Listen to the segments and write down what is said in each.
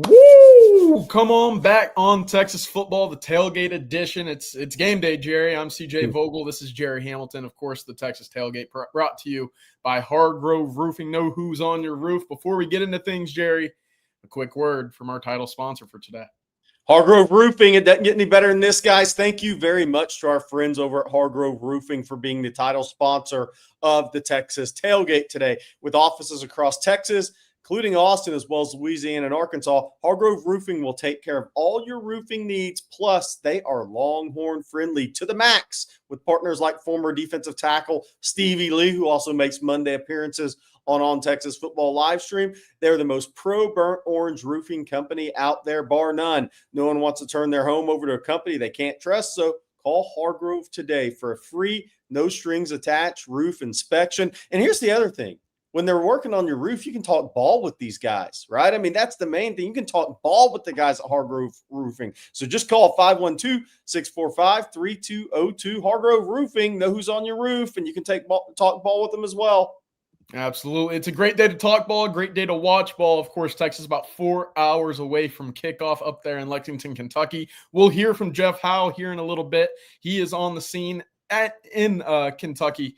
Woo! Come on back on Texas football, the tailgate edition. It's game day, Jerry. I'm CJ Vogel. This is Jerry Hamilton. Of course, the Texas tailgate brought to you by Hargrove Roofing. Know who's on your roof. Before we get into things, Jerry, a quick word from our title sponsor for today. Hargrove Roofing. It doesn't get any better than this, guys. Thank you very much to our friends over at Hargrove Roofing for being the title sponsor of the Texas tailgate today. With offices across Texas, including Austin, as well as Louisiana and Arkansas, Hargrove Roofing will take care of all your roofing needs. Plus, they are Longhorn friendly to the max with partners like former defensive tackle Stevie Lee, who also makes Monday appearances on Texas Football live stream. They're the most pro burnt orange roofing company out there, bar none. No one wants to turn their home over to a company they can't trust, so call Hargrove today for a free, no strings attached roof inspection. And here's the other thing. When they're working on your roof, you can talk ball with these guys, right? I mean, that's the main thing. You can talk ball with the guys at Hargrove Roofing. So just call 512-645-3202. Hargrove Roofing, know who's on your roof, and you can talk ball with them as well. Absolutely. It's a great day to talk ball, a great day to watch ball. Of course, Texas is about 4 hours away from kickoff up there in Lexington, Kentucky. We'll hear from Jeff Howe here in a little bit. He is on the scene in Kentucky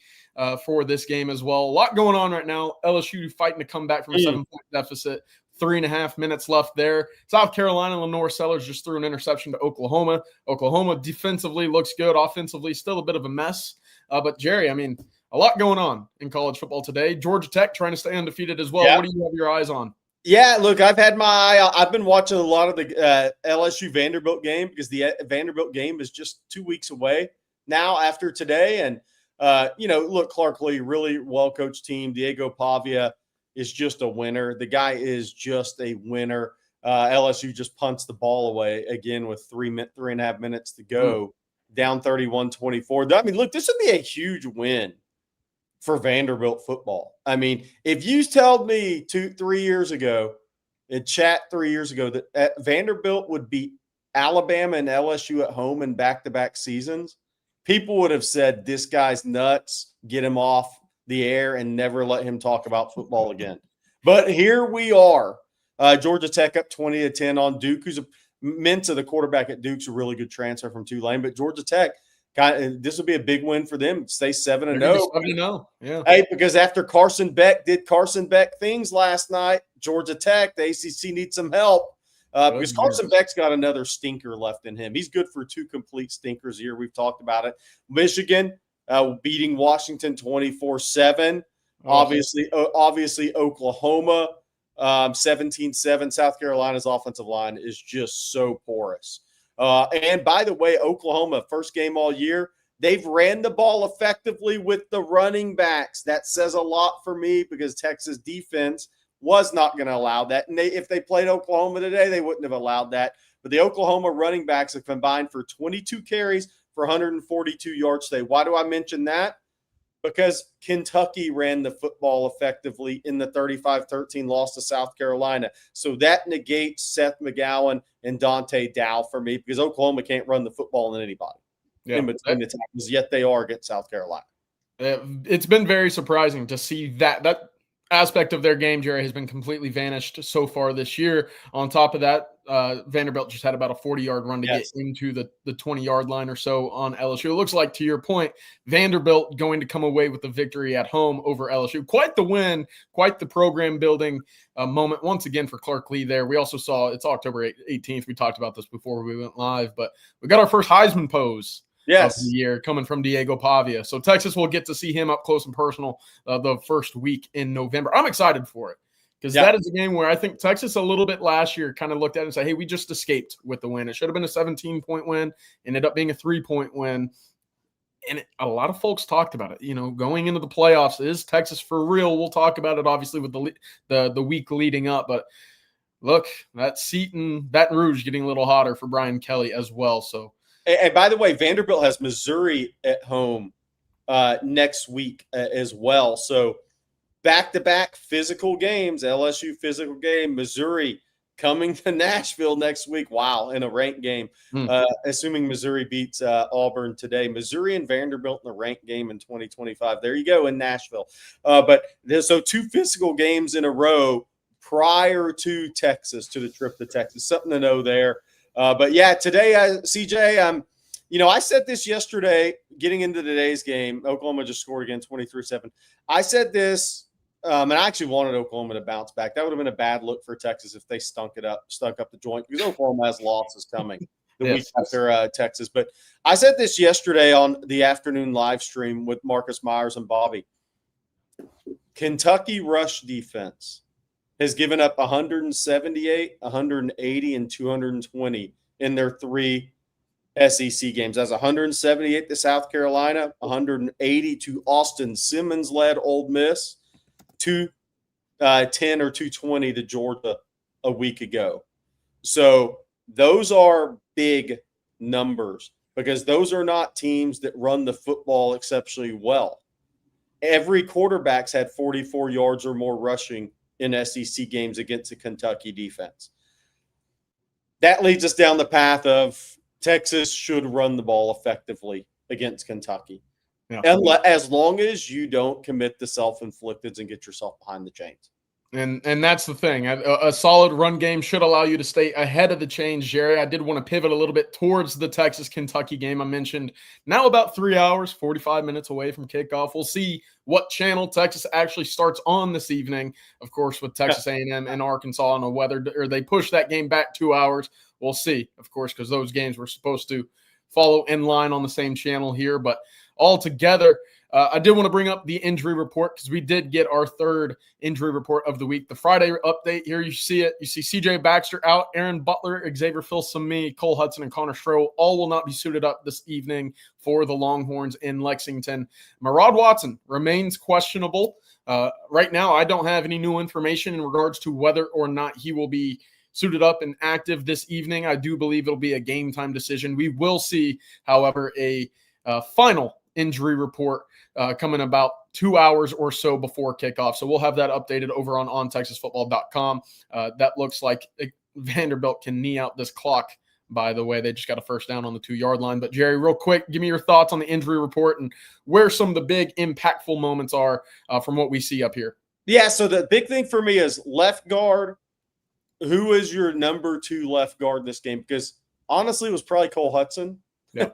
for this game as well. A lot going on right now. LSU fighting to come back from a 7-point deficit. 3.5 minutes left there. South Carolina, Lenore Sellers just threw an interception to Oklahoma. Oklahoma defensively looks good. Offensively, still a bit of a mess. But, Jerry, I mean, a lot going on in college football today. Georgia Tech trying to stay undefeated as well. Yeah. What do you have your eyes on? Yeah, look, I've had my eye out. I've been watching a lot of the LSU Vanderbilt game because the Vanderbilt game is just 2 weeks away now after today. And, look, Clark Lee, really well-coached team. Diego Pavia is just a winner. The guy is just a winner. LSU just punts the ball away again with 3.5 minutes to go, down 31-24. I mean, look, this would be a huge win for Vanderbilt football. I mean, if you told me 3 years ago, in chat 3 years ago, that Vanderbilt would beat Alabama and LSU at home in back-to-back seasons, people would have said, this guy's nuts, get him off the air and never let him talk about football again. But here we are. Georgia Tech up 20-10 on Duke, who's Mensah, the quarterback at Duke's a really good transfer from Tulane. But Georgia Tech, this will be a big win for them. Stay 7-0. 7-0, yeah. Hey, because after Carson Beck did Carson Beck things last night, Georgia Tech, the ACC needs some help. Because Carson Beck's got another stinker left in him. He's good for 2 complete stinkers a year. We've talked about it. Michigan beating Washington 24-7. Obviously, Oklahoma 17-7. South Carolina's offensive line is just so porous. And by the way, Oklahoma, first game all year, they've ran the ball effectively with the running backs. That says a lot for me because Texas defense was not going to allow that. And if they played Oklahoma today, they wouldn't have allowed that. But the Oklahoma running backs have combined for 22 carries for 142 yards today. Why do I mention that? Because Kentucky ran the football effectively in the 35-13 loss to South Carolina. So that negates Seth McGowan and Dante Dow for me because Oklahoma can't run the football on anybody in between the tackles, yet they are against South Carolina. It's been very surprising to see that aspect of their game, Jerry, has been completely vanished so far this year. On top of that, Vanderbilt just had about a 40-yard run to get into the 20-yard line or so on LSU. It looks like, to your point, Vanderbilt going to come away with the victory at home over LSU. Quite the win, quite the program-building moment once again for Clark Lee there. We also saw it's October 18th. We talked about this before we went live, but we got our first Heisman pose. Of the year coming from Diego Pavia. So Texas will get to see him up close and personal the first week in November. I'm excited for it because that is a game where I think Texas a little bit last year kind of looked at it and said, hey, we just escaped with the win. It should have been a 17-point win, ended up being a 3-point win. And a lot of folks talked about it, going into the playoffs. Is Texas for real? We'll talk about it obviously with the week leading up. But look, that seat in Baton Rouge getting a little hotter for Brian Kelly as well. So. And by the way, Vanderbilt has Missouri at home next week as well. So back-to-back physical games, LSU physical game, Missouri coming to Nashville next week. Wow, in a ranked game, assuming Missouri beats Auburn today. Missouri and Vanderbilt in a ranked game in 2025. There you go in Nashville. So 2 physical games in a row, prior to Texas, to the trip to Texas. Something to know there. But yeah, today, CJ, I said this yesterday, getting into today's game. Oklahoma just scored again, 23-7. I said this, and I actually wanted Oklahoma to bounce back. That would have been a bad look for Texas if they stunk up the joint, because Oklahoma has losses coming the week after Texas. But I said this yesterday on the afternoon live stream with Marcus Myers and Bobby. Kentucky rush defense has given up 178, 180, and 220 in their 3 SEC games. That's 178 to South Carolina, 180 to Austin Simmons-led Ole Miss, 210 or 220 to Georgia a week ago. So those are big numbers, because those are not teams that run the football exceptionally well. Every quarterback's had 44 yards or more rushing in SEC games against the Kentucky defense. That leads us down the path of Texas should run the ball effectively against Kentucky. Yeah. And as long as you don't commit the self-inflicteds and get yourself behind the chains. And that's the thing. A solid run game should allow you to stay ahead of the chains, Jerry. I did want to pivot a little bit towards the Texas-Kentucky game I mentioned. Now about 3 hours, 45 minutes away from kickoff. We'll see what channel Texas actually starts on this evening, of course, with Texas A&M and Arkansas on whether or they push that game back 2 hours. We'll see, of course, because those games were supposed to follow in line on the same channel here. But altogether, I did want to bring up the injury report, because we did get our 3rd injury report of the week. The Friday update here, you see it. You see C.J. Baxter out, Aaron Butler, Xavier Filsaime, Cole Hudson, and Connor Stroh all will not be suited up this evening for the Longhorns in Lexington. Murad Watson remains questionable. Right now, I don't have any new information in regards to whether or not he will be suited up and active this evening. I do believe it'll be a game time decision. We will see, however, a final injury report coming about 2 hours or so before kickoff. So we'll have that updated over on ontexasfootball.com. That looks like Vanderbilt can knee out this clock, by the way. They just got a first down on the 2-yard line. But, Jerry, real quick, give me your thoughts on the injury report and where some of the big impactful moments are from what we see up here. Yeah, so the big thing for me is left guard. Who is your number 2 left guard in this game? Because, honestly, it was probably Cole Hudson. Yeah.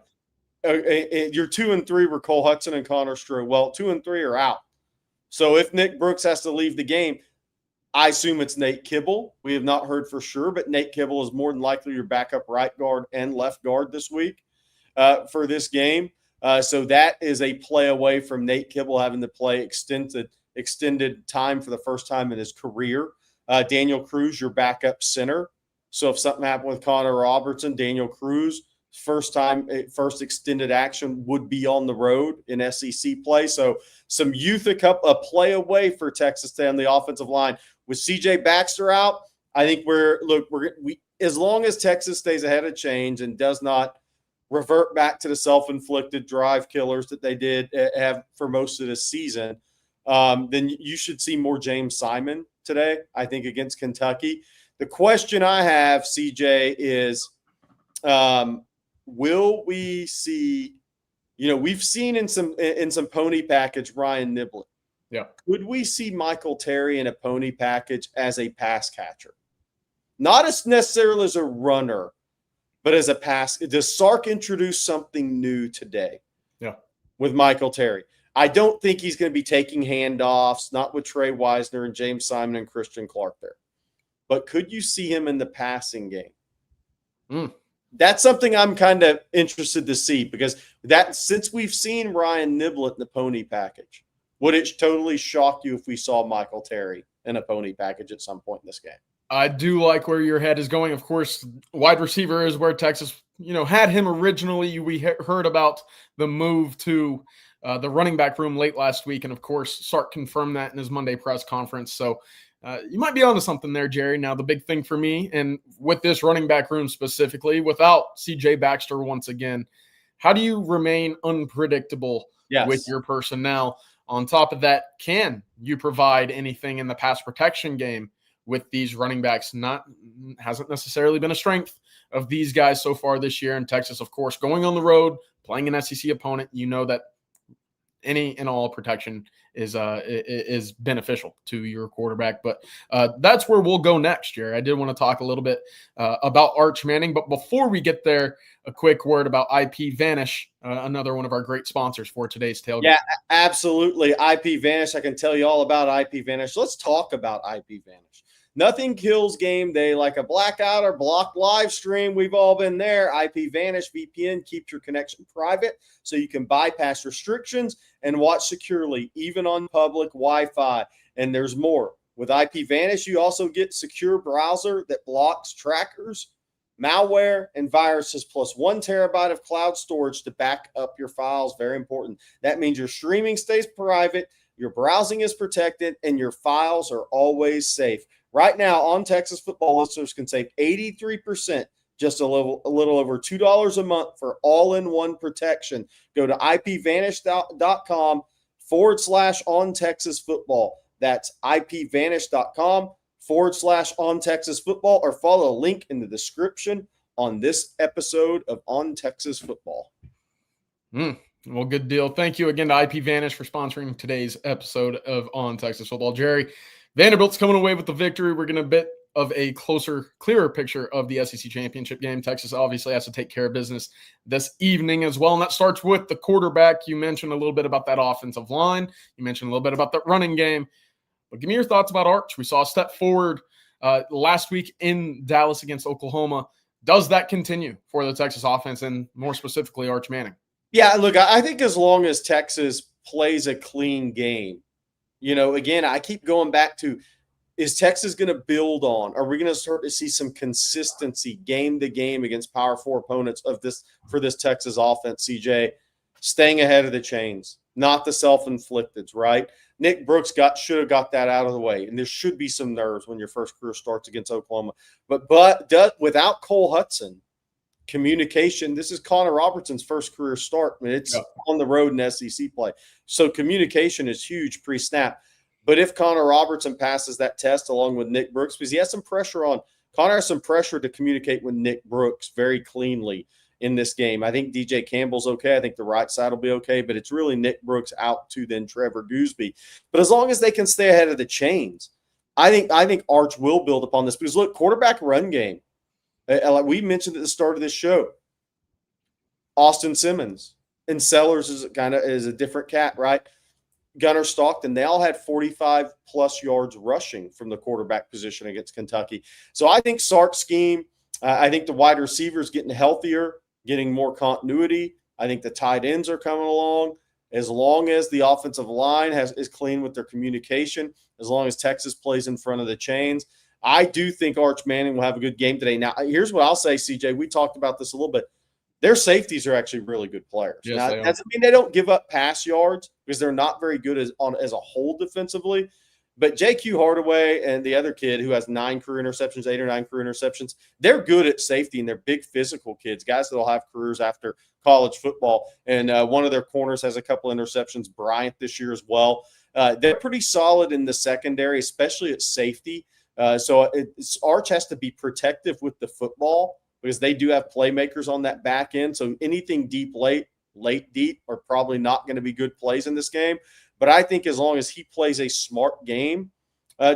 Your 2 and 3 were Cole Hudson and Connor Stroh. Well, 2 and 3 are out. So if Nick Brooks has to leave the game, I assume it's Nate Kibble. We have not heard for sure, but Nate Kibble is more than likely your backup right guard and left guard this week for this game. So that is a play away from Nate Kibble having to play extended time for the first time in his career. Daniel Cruz, your backup center. So if something happened with Connor Robertson, Daniel Cruz, first extended action would be on the road in SEC play. So some youth a play away for Texas State on the offensive line. With C.J. Baxter out, I think we as long as Texas stays ahead of chains and does not revert back to the self-inflicted drive killers that they did have for most of the season, then you should see more James Simon today, I think, against Kentucky. The question I have, CJ, is will we see, we've seen in some pony package Ryan Niblett. Yeah. Could we see Michael Terry in a pony package as a pass catcher? Not as necessarily as a runner, but as a pass. Does Sark introduce something new today? Yeah. With Michael Terry? I don't think he's going to be taking handoffs, not with Trey Wisner and James Simon and Christian Clark there. But could you see him in the passing game? That's something I'm kind of interested to see, because since we've seen Ryan Niblett in the pony package, would it totally shock you if we saw Michael Terry in a pony package at some point in this game? I do like where your head is going. Of course, wide receiver is where Texas, had him originally. We heard about the move to the running back room late last week. And of course, Sark confirmed that in his Monday press conference. So you might be onto something there, Jerry. Now, the big thing for me, and with this running back room specifically, without C.J. Baxter once again, how do you remain unpredictable with your personnel? On top of that, can you provide anything in the pass protection game with these running backs? Hasn't necessarily been a strength of these guys so far this year. In Texas, of course, going on the road, playing an SEC opponent, that any and all protection is beneficial to your quarterback. But that's where we'll go next, Jerry. I did want to talk a little bit about Arch Manning, but before we get there, a quick word about IP Vanish, another one of our great sponsors for today's tailgate. Yeah, absolutely. IP Vanish. I can tell you all about IP Vanish. Let's talk about IP Vanish. Nothing kills game day like a blackout or blocked live stream. We've all been there. IP Vanish VPN keeps your connection private so you can bypass restrictions and watch securely, even on public Wi-Fi. And there's more. With IP Vanish, you also get secure browser that blocks trackers, malware, and viruses, plus 1 terabyte of cloud storage to back up your files. Very important. That means your streaming stays private, your browsing is protected, and your files are always safe. Right now, On Texas Football listeners can save 83%, just a little over $2 a month for all-in-one protection. Go to ipvanish.com/On Texas Football. That's ipvanish.com/On Texas Football, or follow a link in the description on this episode of On Texas Football. Well, good deal. Thank you again to IP Vanish for sponsoring today's episode of On Texas Football. Jerry, Vanderbilt's coming away with the victory. We're going to bit of a clearer picture of the SEC championship game. Texas obviously has to take care of business this evening as well, and that starts with the quarterback. You mentioned a little bit about that offensive line. You mentioned a little bit about that running game. But give me your thoughts about Arch. We saw a step forward last week in Dallas against Oklahoma. Does that continue for the Texas offense, and more specifically Arch Manning? Yeah, look, I think as long as Texas plays a clean game, again, I keep going back to, is Texas going to build on? Are we going to start to see some consistency game to game against Power 4 opponents for this Texas offense, CJ? Staying ahead of the chains, not the self-inflicted, right? Nick Brooks should have got that out of the way, and there should be some nerves when your first career starts against Oklahoma. But without Cole Hudson, communication, this is Connor Robertson's first career start. I mean, it's on the road in SEC play. So communication is huge pre-snap. But if Connor Robertson passes that test along with Nick Brooks, because he has some pressure on – Connor has some pressure to communicate with Nick Brooks very cleanly in this game. I think DJ Campbell's okay. I think the right side will be okay. But it's really Nick Brooks out to then Trevor Gooseby. But as long as they can stay ahead of the chains, I think Arch will build upon this. Because, look, quarterback run game. Like we mentioned at the start of this show, Austin Simmons and Sellers is a different cat, right? Gunnar Stockton, they all had 45-plus yards rushing from the quarterback position against Kentucky. So I think Sark's scheme, I think the wide receivers getting healthier, getting more continuity. I think the tight ends are coming along. As long as the offensive line is clean with their communication, as long as Texas plays in front of the chains, I do think Arch Manning will have a good game today. Now, here's what I'll say, CJ. We talked about this a little bit. Their safeties are actually really good players. Yes, now, that doesn't mean they don't give up pass yards, because they're not very good as a whole defensively. But J.Q. Hardaway and the other kid who has 8 or 9 career interceptions, they're good at safety, and they're big physical kids, guys that will have careers after college football. And one of their corners has a couple interceptions, Bryant, this year as well. They're pretty solid in the secondary, especially at safety. So Arch has to be protective with the football, because they do have playmakers on that back end. So anything deep, late deep are probably not going to be good plays in this game. But I think as long as he plays a smart game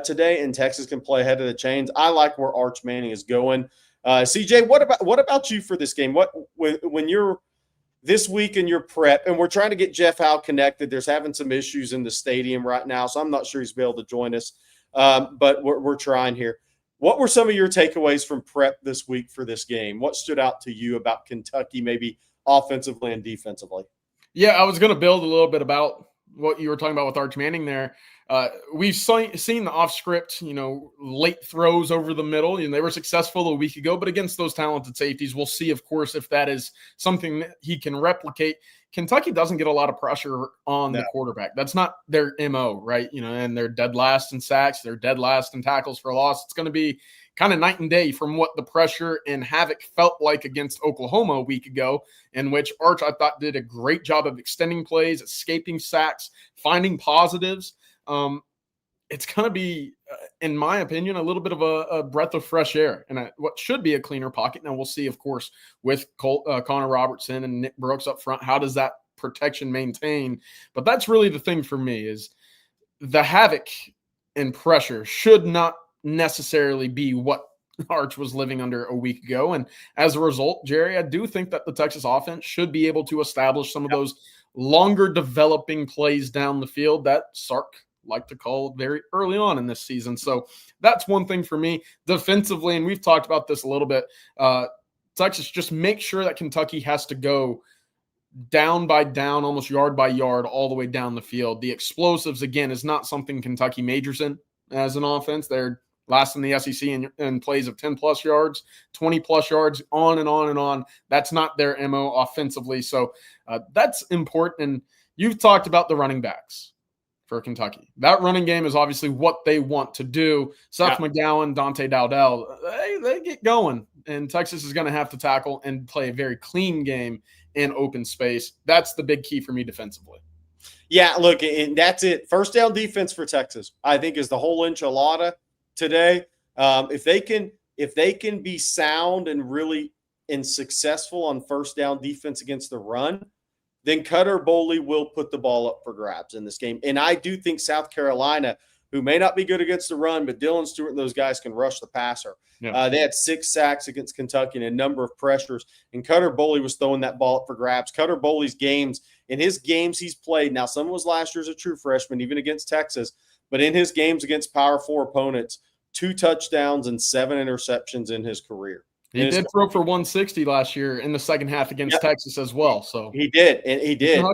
today and Texas can play ahead of the chains, I like where Arch Manning is going. CJ, what about you for this game? When you're this week in your prep, and we're trying to get Jeff Howe connected. There's having some issues in the stadium right now, so I'm not sure he's be able to join us. But we're trying here. What were some of your takeaways from prep this week for this game? What stood out to you about Kentucky, maybe offensively and defensively? Yeah, I was going to build a little bit about what you were talking about with Arch Manning there. We've seen the off-script, late throws over the middle, and they were successful a week ago. But against those talented safeties, we'll see, of course, if that is something that he can replicate. Kentucky doesn't get a lot of pressure on the quarterback. That's not their MO, right? And they're dead last in sacks. They're dead last in tackles for loss. It's going to be kind of night and day from what the pressure and havoc felt like against Oklahoma a week ago, in which Arch, I thought, did a great job of extending plays, escaping sacks, finding positives. It's going to be, in my opinion, a little bit of a breath of fresh air and what should be a cleaner pocket. Now, we'll see, of course, with Connor Robertson and Nick Brooks up front, how does that protection maintained. But that's really the thing for me is the havoc and pressure should not necessarily be what Arch was living under a week ago. And as a result, Jerry, I do think that the Texas offense should be able to establish some of those longer developing plays down the field that Sark like to call very early on in this season. So that's one thing for me defensively. And we've talked about this a little bit. Texas, just make sure that Kentucky has to go down by down, almost yard by yard, all the way down the field. The explosives, again, is not something Kentucky majors in as an offense. They're last in the SEC in plays of 10-plus yards, 20-plus yards, on and on and on. That's not their MO offensively. So that's important. And you've talked about the running backs for Kentucky. That running game is obviously what they want to do. Seth McGowan, Dante Dowdell, they get going. And Texas is going to have to tackle and play a very clean game in open space. That's the big key for me defensively. Yeah, look, and that's it. First down defense for Texas, I think, is the whole enchilada today. If they can be sound and really successful on first down defense against the run, then Cutter Boley will put the ball up for grabs in this game. And I do think South Carolina, who may not be good against the run, but Dylan Stewart and those guys can rush the passer. Yeah. They had 6 sacks against Kentucky and a number of pressures, and Cutter Boley was throwing that ball up for grabs. Cutter Boley's games, in his games he's played, now some was last year as a true freshman, even against Texas, but in his games against Power 4 opponents, 2 touchdowns and 7 interceptions in his career. He did throw for 160 last year in the second half against Texas as well. So he did, and he did.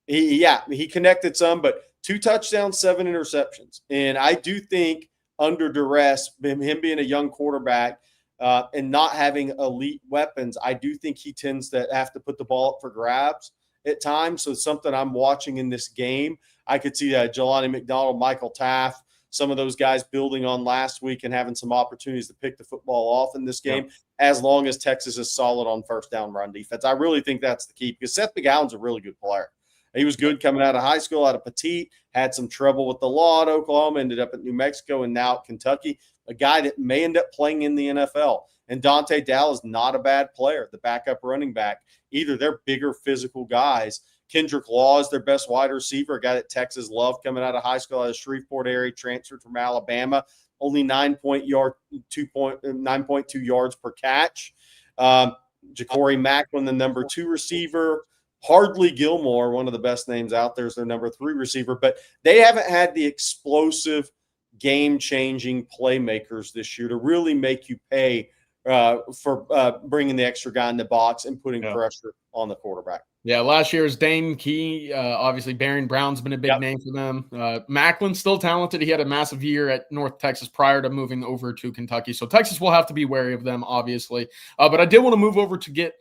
He connected some, but 2 touchdowns, 7 interceptions. And I do think under duress, him being a young quarterback and not having elite weapons, I do think he tends to have to put the ball up for grabs at times. So it's something I'm watching in this game. I could see Jelani McDonald, Michael Taft, some of those guys building on last week and having some opportunities to pick the football off in this game, as long as Texas is solid on first down run defense. I really think that's the key, because Seth McGowan's a really good player. He was good coming out of high school, out of Petite, had some trouble with the law at Oklahoma, ended up at New Mexico, and now at Kentucky, a guy that may end up playing in the NFL. And Dante Dowdell is not a bad player, the backup running back either. They're bigger physical guys. Kendrick Law is their best wide receiver, a guy that Texas loved coming out of high school, out of Shreveport area, transferred from Alabama, only 9.2 yards per catch. Ja'Cory Macklin, the number 2 receiver. Hardly Gilmore, one of the best names out there, is their number 3 receiver. But they haven't had the explosive, game-changing playmakers this year to really make you pay for bringing the extra guy in the box and putting pressure on the quarterback. Yeah, last year's Dane Key, obviously Barron Brown's been a big name for them. Macklin's still talented. He had a massive year at North Texas prior to moving over to Kentucky. So Texas will have to be wary of them, obviously. But I did want to move over to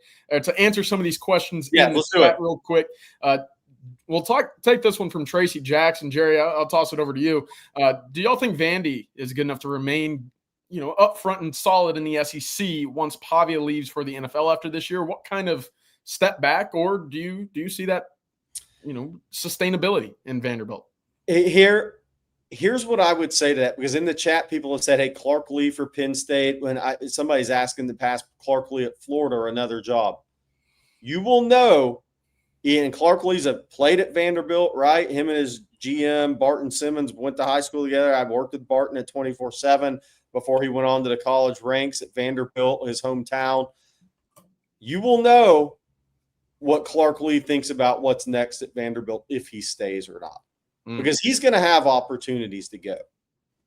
answer some of these questions in the chat real quick. We'll take this one from Tracy Jackson. Jerry, I'll toss it over to you. Do y'all think Vandy is good enough to remain, up front and solid in the SEC once Pavia leaves for the NFL after this year? What kind of step back, or do you see that, sustainability in Vanderbilt? Here's what I would say to that, because in the chat people have said, hey, Clark Lee for Penn State, when somebody's asking to pass Clark Lee at Florida or another job. You will know, Ian, Clark Lee's played at Vanderbilt, right? Him and his GM, Barton Simmons, went to high school together. I've worked with Barton at 24/7 before he went on to the college ranks at Vanderbilt, his hometown. You will know what Clark Lee thinks about what's next at Vanderbilt, if he stays or not, because he's going to have opportunities to go.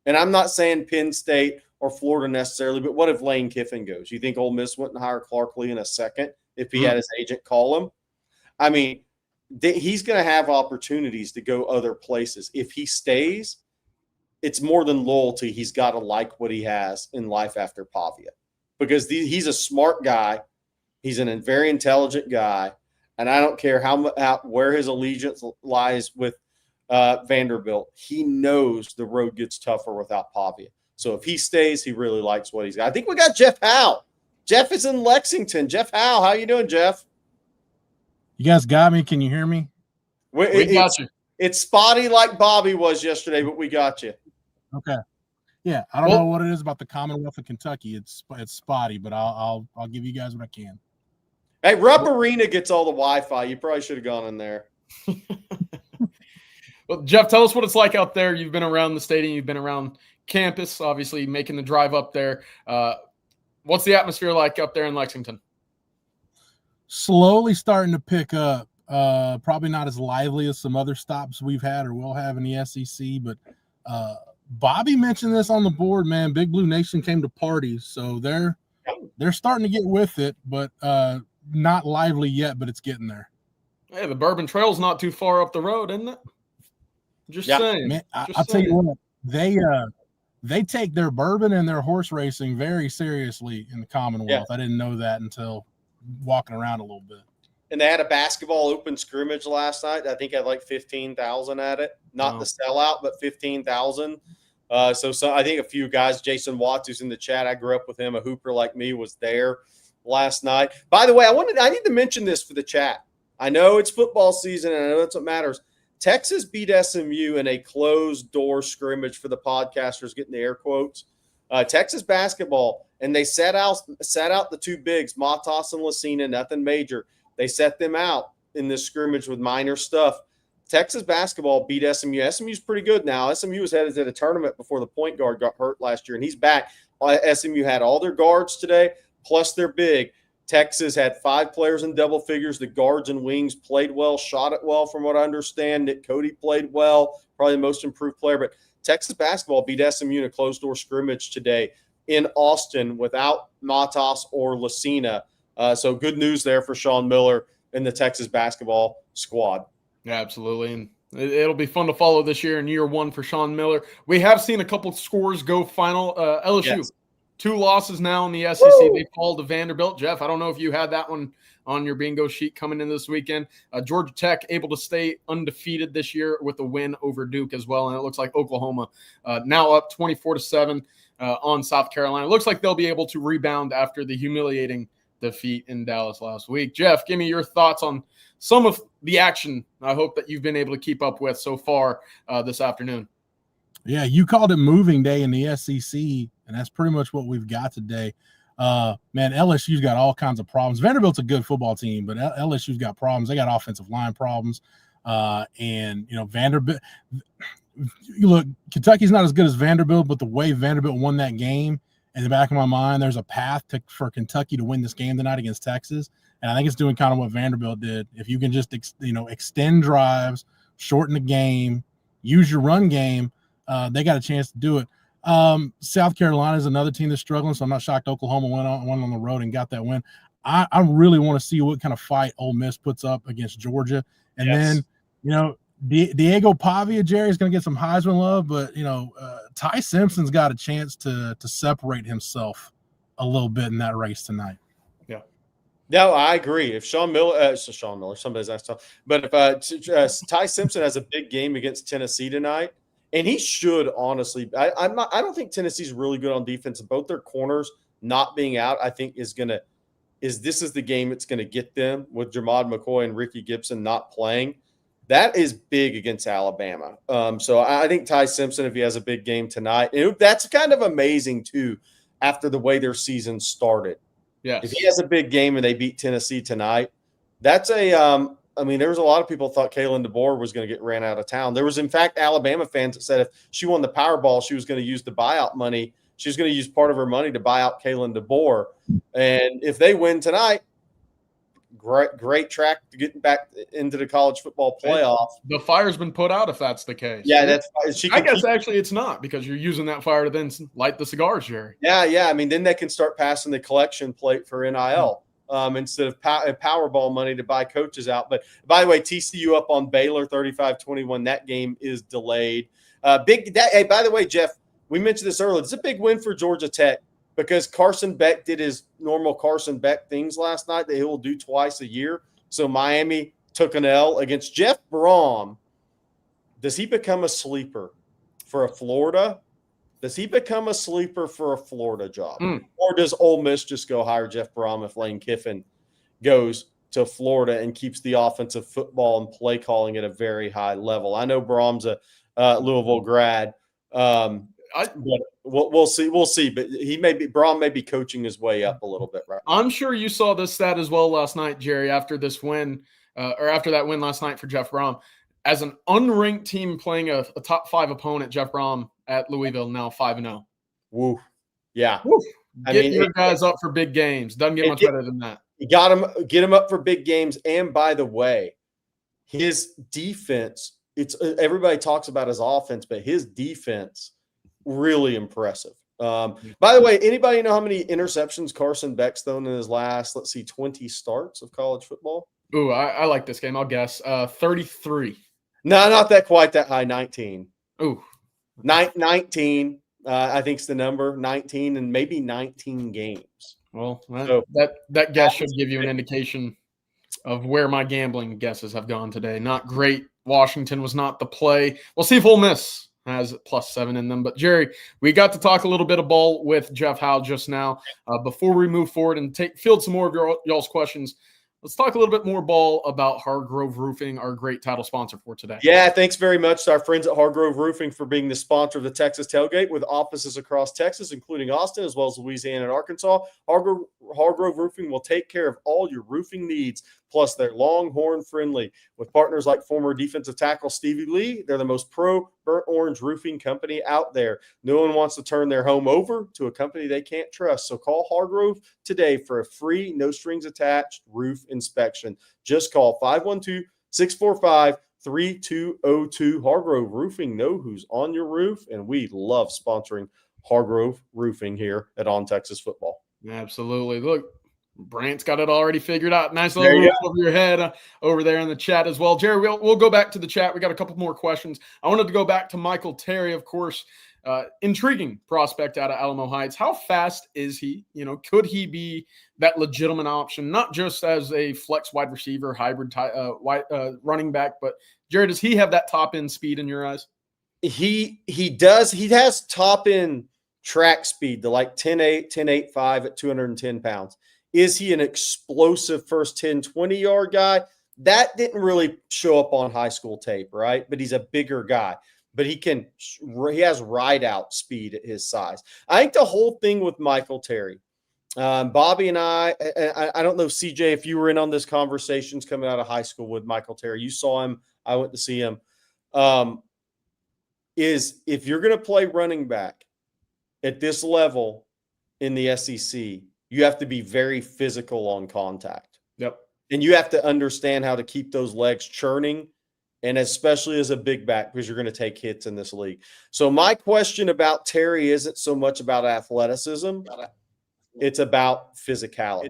And I'm not saying Penn State or Florida necessarily, but what if Lane Kiffin goes? You think Ole Miss wouldn't hire Clark Lee in a second if he had his agent call him? I mean, he's going to have opportunities to go other places. If he stays, it's more than loyalty. He's got to like what he has in life after Pavia, because he's a smart guy. He's a very intelligent guy. And I don't care where his allegiance lies with Vanderbilt. He knows the road gets tougher without Pavia. So if he stays, he really likes what he's got. I think we got Jeff Howe. Jeff is in Lexington. Jeff Howe, how you doing, Jeff? You guys got me? Can you hear me? We got you. It's spotty like Bobby was yesterday, but we got you. Okay. Yeah, I don't know what it is about the Commonwealth of Kentucky. It's spotty, but I'll give you guys what I can. Hey, Rupp Arena gets all the Wi-Fi. You probably should have gone in there. Well, Jeff, tell us what it's like out there. You've been around the stadium. You've been around campus, obviously making the drive up there. What's the atmosphere like up there in Lexington? Slowly starting to pick up. Probably not as lively as some other stops we've had or will have in the SEC, but Bobby mentioned this on the board, man. Big Blue Nation came to parties, so they're starting to get with it, but not lively yet, but it's getting there. Hey, the Bourbon Trail's not too far up the road, isn't it? Just saying. Man, I'll tell you what, they take their bourbon and their horse racing very seriously in the Commonwealth. I didn't know that until walking around a little bit. And they had a basketball open scrimmage last night. I think had like 15,000 at it. Not the sellout, but 15,000. So I think a few guys, Jason Watts, who's in the chat, I grew up with him, a hooper like me, was there last night. By the way, I need to mention this for the chat. I know it's football season, and I know that's what matters. Texas beat SMU in a closed-door scrimmage for the podcasters, getting the air quotes. Texas basketball, and they sat out the two bigs, Matas and Lucina, nothing major. They set them out in this scrimmage with minor stuff. Texas basketball beat SMU. SMU's pretty good now. SMU was headed to the tournament before the point guard got hurt last year, and he's back. SMU had all their guards today, plus their big. Texas had 5 players in double figures. The guards and wings played well, shot it well from what I understand. Nick Cody played well, probably the most improved player. But Texas basketball beat SMU in a closed-door scrimmage today in Austin without Matas or Lucina. So good news there for Sean Miller and the Texas basketball squad. Yeah, absolutely. And it'll be fun to follow this year in year one for Sean Miller. We have seen a couple scores go final. LSU. Yes. 2 losses now in the SEC. Woo! They fall to Vanderbilt. Jeff, I don't know if you had that one on your bingo sheet coming in this weekend. Georgia Tech able to stay undefeated this year with a win over Duke as well. And it looks like Oklahoma now up 24-7 on South Carolina. It looks like they'll be able to rebound after the humiliating defeat in Dallas last week. Jeff, give me your thoughts on some of the action I hope that you've been able to keep up with so far this afternoon. Yeah, you called it moving day in the SEC, and that's pretty much what we've got today. Man, LSU's got all kinds of problems. Vanderbilt's a good football team, but LSU's got problems. They got offensive line problems. And, you know, Vanderbilt – look, Kentucky's not as good as Vanderbilt, but the way Vanderbilt won that game, in the back of my mind, there's a path for Kentucky to win this game tonight against Texas. And I think it's doing kind of what Vanderbilt did. If you can just, extend drives, shorten the game, use your run game, they got a chance to do it. South Carolina is another team that's struggling, so I'm not shocked Oklahoma went on the road and got that win. I really want to see what kind of fight Ole Miss puts up against Georgia. And then, Diego Pavia, Jerry, is going to get some Heisman love, but, Ty Simpson's got a chance to separate himself a little bit in that race tonight. Yeah. No, I agree. If Sean Miller, somebody's asked, but if Ty Simpson has a big game against Tennessee tonight, and he should, honestly, I don't think Tennessee's really good on defense. Both their corners not being out, I think this is the game it's going to get them with Jermod McCoy and Ricky Gibson not playing. That is big against Alabama. So I think Ty Simpson, if he has a big game tonight, that's kind of amazing too, after the way their season started. Yeah. If he has a big game and they beat Tennessee tonight, that's there was a lot of people thought Kalen DeBoer was going to get ran out of town. There was, in fact, Alabama fans that said if she won the Powerball, she was going to use the buyout money. She was going to use part of her money to buy out Kalen DeBoer. And if they win tonight, great track to getting back into the college football playoff. The fire's been put out if that's the case. Yeah, I guess actually it's not, because you're using that fire to then light the cigars, Jerry. Yeah. Then they can start passing the collection plate for NIL instead of Powerball money to buy coaches out. But by the way, TCU up on Baylor 35-21. That game is delayed. Hey, by the way, Jeff, we mentioned this earlier. It's a big win for Georgia Tech, because Carson Beck did his normal Carson Beck things last night that he will do twice a year. So Miami took an L against Jeff Brom. Does he become a sleeper for a Florida? Does he become a sleeper for a Florida job? Or does Ole Miss just go hire Jeff Brom if Lane Kiffin goes to Florida and keeps the offensive football and play calling at a very high level? I know Brom's a Louisville grad. But we'll see. We'll see. But Braun may be coaching his way up a little bit right now. I'm sure you saw this stat as well last night, Jerry, after this win, or after that win last night for Jeff Brom. As an unranked team playing a top 5 opponent, Jeff Brom at Louisville now 5-0. Woo. Yeah. Woo. Get your guys up for big games. Doesn't get much better than that. You get him up for big games. And by the way, his defense, everybody talks about his offense, but his defense, really impressive. By the way, anybody know how many interceptions Carson Beck's thrown in his last, 20 starts of college football? Ooh, I like this game. I'll guess 33. No, not that quite that high. 19. Ooh, 19. I think it's the number 19, and maybe 19 games. Well, that guess should give you an indication of where my gambling guesses have gone today. Not great. Washington was not the play. We'll see if Ole Miss has +7 in them. But, Jerry, we got to talk a little bit of ball with Jeff Howe just now. Before we move forward and field some more of y'all's questions, let's talk a little bit more ball about Hargrove Roofing, our great title sponsor for today. Yeah, thanks very much to our friends at Hargrove Roofing for being the sponsor of the Texas Tailgate, with offices across Texas, including Austin, as well as Louisiana and Arkansas. Hargrove Roofing will take care of all your roofing needs. Plus, they're Longhorn friendly. With partners like former defensive tackle Stevie Lee, they're the most pro burnt orange roofing company out there. No one wants to turn their home over to a company they can't trust. So call Hargrove today for a free, no strings attached roof inspection. Just call 512-645-3202. Hargrove Roofing. Know who's on your roof, and we love sponsoring Hargrove Roofing here at On Texas Football. Absolutely. Look, Brant's got it already figured out. Nice little roof over your head over there in the chat as well. Jerry, we'll go back to the chat. We got a couple more questions. I wanted to go back to Michael Terry, of course. Intriguing prospect out of Alamo Heights. How fast is he? Could he be that legitimate option, not just as a flex wide receiver, hybrid running back, but Jerry, does he have that top end speed in your eyes? He does. He has top end track speed, the 10.8, 10.85 at 210 pounds. Is he an explosive first 10, 20-yard guy? That didn't really show up on high school tape, right? But he's a bigger guy. But he has ride out speed at his size. I think the whole thing with Michael Terry, Bobby and I don't know, CJ, if you were in on this conversations coming out of high school with Michael Terry, you saw him, I went to see him, is if you're going to play running back at this level in the SEC, you have to be very physical on contact. Yep. And you have to understand how to keep those legs churning, and especially as a big back, because you're going to take hits in this league. So my question about Terry isn't so much about athleticism. It's about physicality.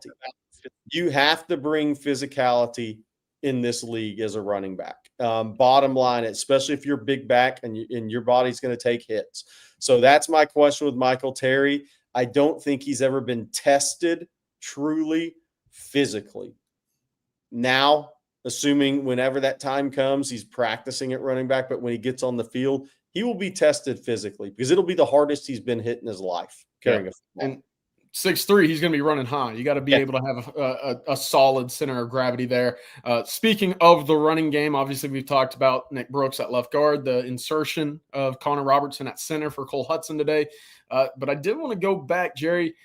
You have to bring physicality in this league as a running back. Bottom line, especially if you're big back and your body's going to take hits. So that's my question with Michael Terry. I don't think he's ever been tested truly physically. Now, assuming whenever that time comes, he's practicing at running back, but when he gets on the field, he will be tested physically because it'll be the hardest he's been hit in his life carrying a football. And 6'3", he's going to be running high. You got to be able to have a solid center of gravity there. Speaking of the running game, obviously we've talked about Nick Brooks at left guard, the insertion of Connor Robertson at center for Cole Hudson today. But I did want to go back, Jerry.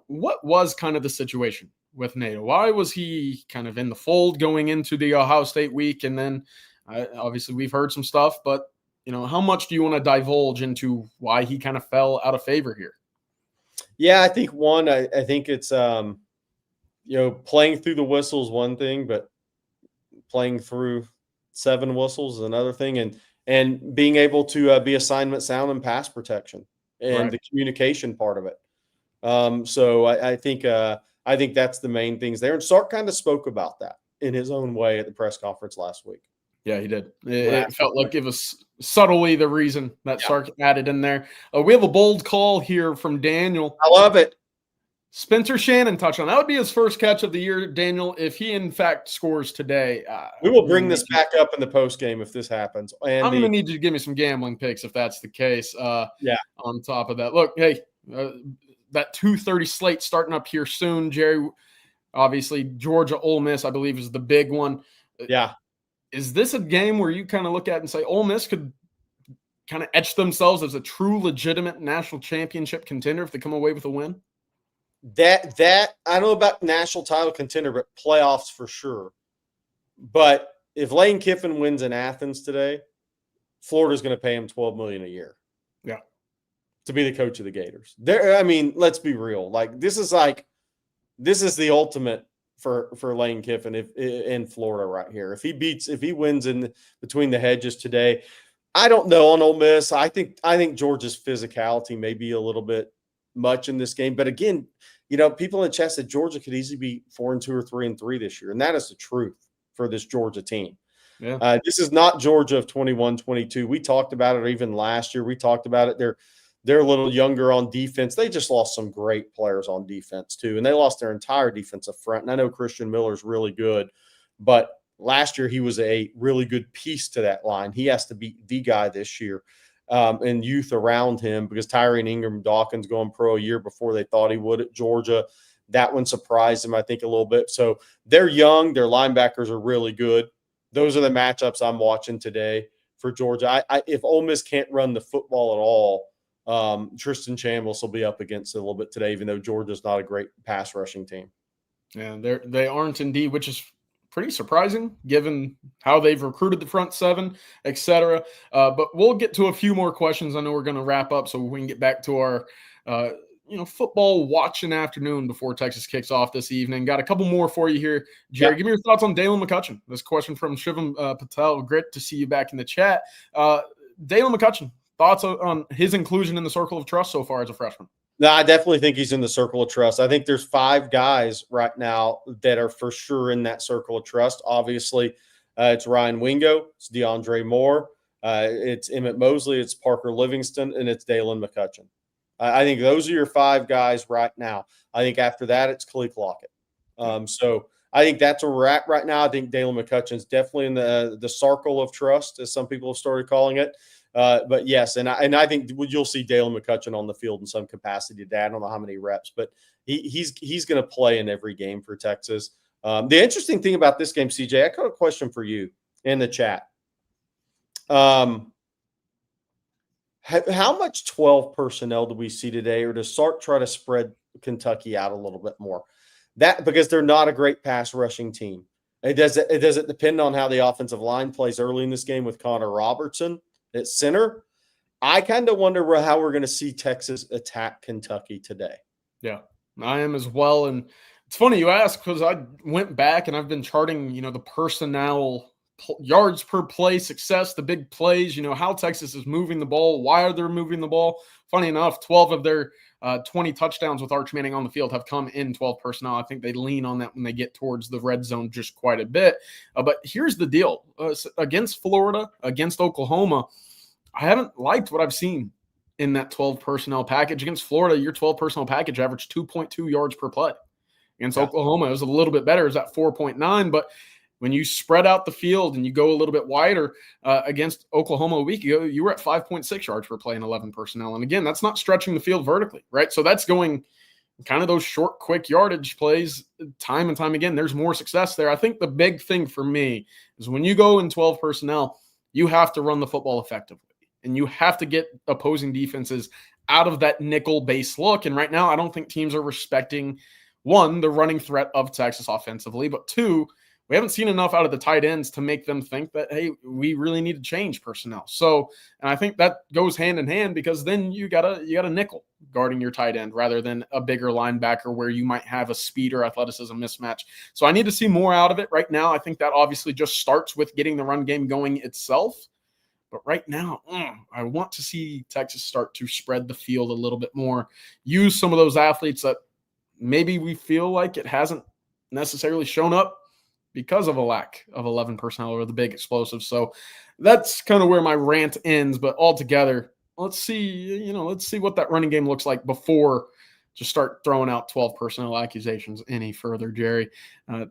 What was kind of the situation with Nato? Why was he kind of in the fold going into the Ohio State week? And then obviously we've heard some stuff, but how much do you want to divulge into why he kind of fell out of favor here? Yeah, I think I think it's, playing through the whistle is one thing, but playing through 7 whistles is another thing. And being able to be assignment sound and pass protection and the communication part of it. So I think that's the main things there. And Sark kind of spoke about that in his own way at the press conference last week. Yeah, he did. It felt like it was subtly the reason that Sark added in there. We have a bold call here from Daniel. I love it. Spencer Shannon touchdown. That would be his first catch of the year, Daniel, if he in fact scores today. We will bring this back up in the post game if this happens. And I'm going to need you to give me some gambling picks if that's the case. On top of that, look, hey, that 2:30 slate starting up here soon, Jerry. Obviously, Georgia Ole Miss, I believe, is the big one. Yeah. Is this a game where you kind of look at and say Ole Miss could kind of etch themselves as a true legitimate national championship contender if they come away with a win? That I don't know about national title contender, but playoffs for sure. But if Lane Kiffin wins in Athens today, Florida's going to pay him $12 million a year. Yeah. To be the coach of the Gators. I mean, let's be real. This is the ultimate for Lane Kiffin in Florida right here. If he wins in between the hedges today, I don't know on Ole Miss. I think Georgia's physicality may be a little bit much in this game. But again, people in the chat said Georgia could easily be 4-2 or 3-3 this year. And that is the truth for this Georgia team. Yeah. This is not Georgia of 21-22. We talked about it even last year. We talked about it. They're a little younger on defense. They just lost some great players on defense too. And they lost their entire defensive front. And I know Christian Miller's really good, but last year he was a really good piece to that line. He has to be the guy this year. And youth around him, because Tyrone Ingram Dawkins going pro a year before they thought he would at Georgia. That one surprised him, I think, a little bit. So they're young. Their linebackers are really good. Those are the matchups I'm watching today for Georgia. If Ole Miss can't run the football at all, Tristan Chambliss will be up against it a little bit today, even though Georgia's not a great pass rushing team. Yeah, they aren't indeed, which is pretty surprising given how they've recruited the front seven, etc. But we'll get to a few more questions. I know we're going to wrap up so we can get back to our football watching afternoon before Texas kicks off this evening. Got a couple more for you here. Jerry, Give me your thoughts on Dalen McCutcheon. This question from Shivam Patel. Great to see you back in the chat. Dalen McCutcheon, thoughts on his inclusion in the circle of trust so far as a freshman? No, I definitely think he's in the circle of trust. I think there's 5 guys right now that are for sure in that circle of trust. Obviously, it's Ryan Wingo, it's DeAndre Moore, it's Emmett Mosley, it's Parker Livingston, and it's Dalen McCutcheon. I think those are your 5 guys right now. I think after that, it's Khalif Lockett. So I think that's where we're at right now. I think Dalen McCutcheon's definitely in the circle of trust, as some people have started calling it. But yes, and I think you'll see Dalen McCutcheon on the field in some capacity today. I don't know how many reps, but he's going to play in every game for Texas. The interesting thing about this game, CJ, I got a question for you in the chat. How much 12 personnel do we see today, or does Sark try to spread Kentucky out a little bit more? That because they're not a great pass rushing team. Does it depend on how the offensive line plays early in this game with Connor Robertson at center? I kind of wonder how we're going to see Texas attack Kentucky today. Yeah, I am as well. And it's funny you ask, because I went back and I've been charting, the personnel yards per play success, the big plays, how Texas is moving the ball, why are they moving the ball. Funny enough, 12 of their 20 touchdowns with Arch Manning on the field have come in 12 personnel. I think they lean on that when they get towards the red zone just quite a bit. But here's the deal. Against Florida, against Oklahoma, I haven't liked what I've seen in that 12 personnel package. Against Florida, your 12 personnel package averaged 2.2 yards per play. Against Oklahoma, it was a little bit better. It was at 4.9, but when you spread out the field and you go a little bit wider against Oklahoma a week ago, you were at 5.6 yards per play in 11 personnel. And again, that's not stretching the field vertically, right? So that's going kind of those short, quick yardage plays time and time again. There's more success there. I think the big thing for me is when you go in 12 personnel, you have to run the football effectively. And you have to get opposing defenses out of that nickel base look. And right now, I don't think teams are respecting, one, the running threat of Texas offensively, but two, we haven't seen enough out of the tight ends to make them think that, hey, we really need to change personnel. So, and I think that goes hand in hand, because then you got a nickel guarding your tight end rather than a bigger linebacker where you might have a speed or athleticism mismatch. So I need to see more out of it right now. I think that obviously just starts with getting the run game going itself. But right now, I want to see Texas start to spread the field a little bit more, use some of those athletes that maybe we feel like it hasn't necessarily shown up because of a lack of 11 personnel or the big explosives. So that's kind of where my rant ends. But altogether, let's see what that running game looks like before just start throwing out 12 personnel accusations any further, Jerry.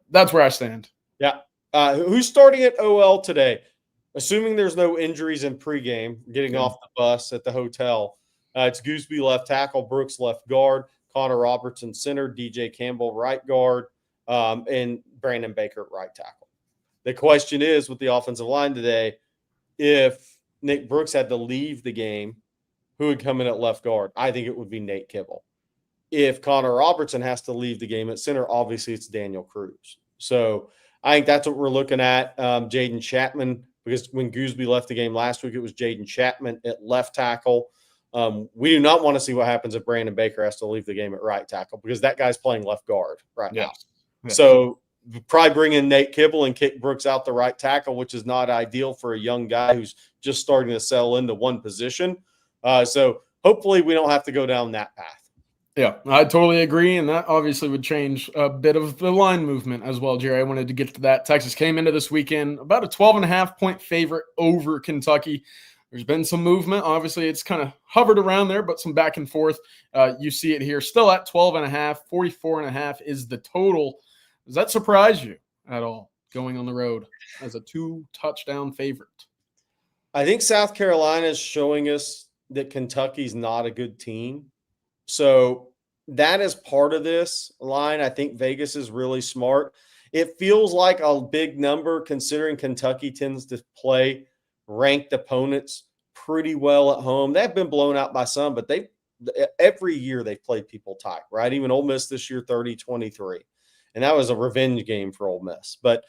That's where I stand. Yeah. Who's starting at OL today? Assuming there's no injuries in pregame, getting off the bus at the hotel, it's Gooseby left tackle, Brooks left guard, Connor Robertson center, DJ Campbell right guard, and Brandon Baker right tackle. The question is, with the offensive line today, if Nick Brooks had to leave the game, who would come in at left guard? I think it would be Nate Kibble. If Connor Robertson has to leave the game at center, obviously it's Daniel Cruz. So I think that's what we're looking at. Jaden Chapman, because when Gooseby left the game last week, it was Jaden Chapman at left tackle. We do not want to see what happens if Brandon Baker has to leave the game at right tackle, because that guy's playing left guard right now. Yeah. So probably bring in Nate Kibble and kick Brooks out the right tackle, which is not ideal for a young guy who's just starting to settle into one position. So hopefully we don't have to go down that path. Yeah, I totally agree, and that obviously would change a bit of the line movement as well, Jerry. I wanted to get to that. Texas came into this weekend about a 12.5-point favorite over Kentucky. There's been some movement. Obviously, it's kind of hovered around there, but some back and forth. You see it here. Still at 12.5, 44.5 is the total. Does that surprise you at all, going on the road as a 2-touchdown favorite? I think South Carolina is showing us that Kentucky's not a good team. So that is part of this line. I think Vegas is really smart. It feels like a big number considering Kentucky tends to play ranked opponents pretty well at home. They've been blown out by some, but every year they've played people tight, right? Even Ole Miss this year, 30-23. And that was a revenge game for Ole Miss. But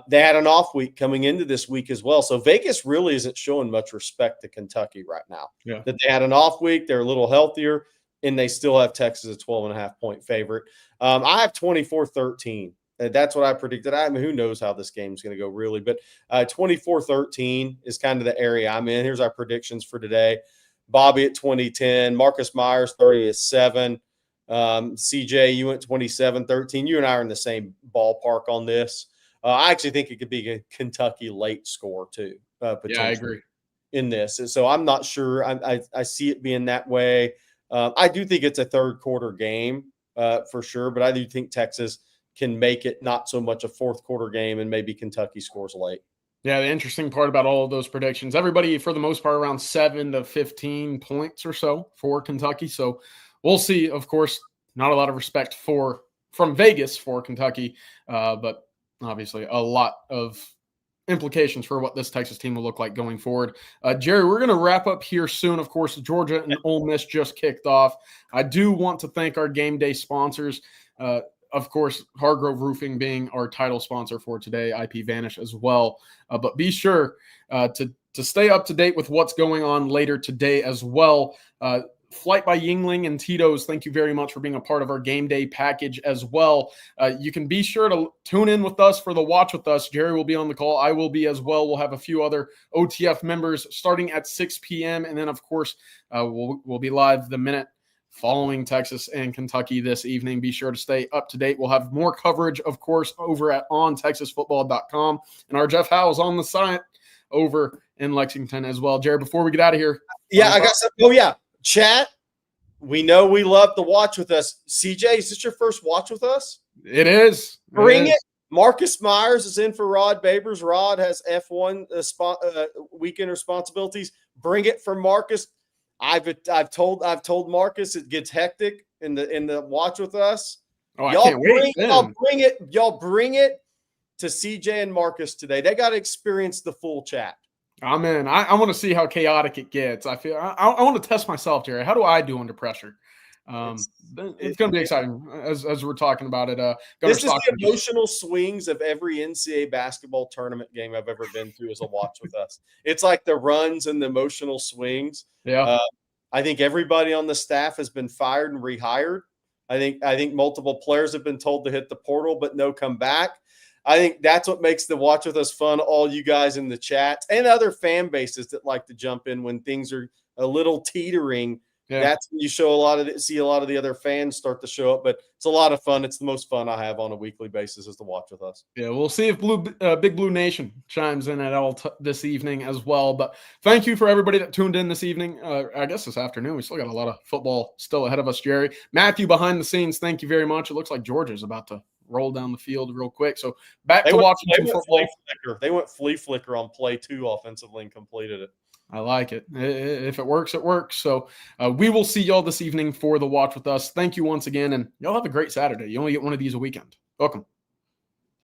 they had an off week coming into this week as well. So Vegas really isn't showing much respect to Kentucky right now. Yeah. That they had an off week, they're a little healthier, and they still have Texas a 12.5-point favorite. I have 24-13. That's what I predicted. I mean, who knows how this game is going to go really, but 24-13 is kind of the area I'm in. Here's our predictions for today. Bobby at 20-10, Marcus Myers 30-7. CJ, you went 27-13. You and I are in the same ballpark on this. I actually think it could be a Kentucky late score too. Potentially. Yeah, I agree. In this. So I'm not sure. I see it being that way. I do think it's a third quarter game for sure, but I do think Texas can make it not so much a fourth quarter game and maybe Kentucky scores late. Yeah, the interesting part about all of those predictions, everybody for the most part around 7 to 15 points or so for Kentucky. So we'll see. Of course, not a lot of respect from Vegas for Kentucky, but obviously a lot of implications for what this Texas team will look like going forward. Jerry, we're going to wrap up here soon. Of course, Georgia and Ole Miss just kicked off. I do want to thank our game day sponsors. Of course, Hargrove Roofing being our title sponsor for today, IP Vanish as well. But be sure to stay up to date with what's going on later today as well. Flight by Yingling and Tito's, thank you very much for being a part of our game day package as well. You can be sure to tune in with us for the Watch With Us. Jerry will be on the call. I will be as well. We'll have a few other OTF members starting at 6 p.m. And then, of course, we'll be live the minute following Texas and Kentucky this evening. Be sure to stay up to date. We'll have more coverage, of course, over at ontexasfootball.com. And our Jeff Howe is on the site over in Lexington as well. Jared, before we get out of here. Yeah, I got some. Oh, yeah. Chat, we know we love to watch with us. CJ, is this your first watch with us? It is. Bring it. Marcus Myers is in for Rod Babers. Rod has F1 weekend responsibilities. Bring it for Marcus. I've told Marcus it gets hectic in the watch with us. Oh, y'all I can't wait. Y'all bring it to CJ and Marcus today. They got to experience the full chat. I'm in. I want to see how chaotic it gets. I feel I want to test myself, Jerry. How do I do under pressure? It's going to be exciting as we're talking about it. This is the emotional swings of every NCAA basketball tournament game I've ever been to as a watch with us. It's like the runs and the emotional swings. Yeah. I think everybody on the staff has been fired and rehired. I think multiple players have been told to hit the portal, but no come back. I think that's what makes the watch with us fun. All you guys in the chat and other fan bases that like to jump in when things are a little teetering. Yeah. That's when you see a lot of the other fans start to show up, but it's a lot of fun. It's the most fun I have on a weekly basis is to watch with us. Yeah, we'll see if Big Blue Nation chimes in at all this evening as well. But thank you for everybody that tuned in this evening. I guess this afternoon. We still got a lot of football still ahead of us, Jerry. Matthew behind the scenes, thank you very much. It looks like Georgia's about to roll down the field real quick. So back to watching some football. They went flea flicker on play 2 offensively and completed it. I like it. If it works, it works. So we will see y'all this evening for the watch with us. Thank you once again, and y'all have a great Saturday. You only get one of these a weekend. Welcome.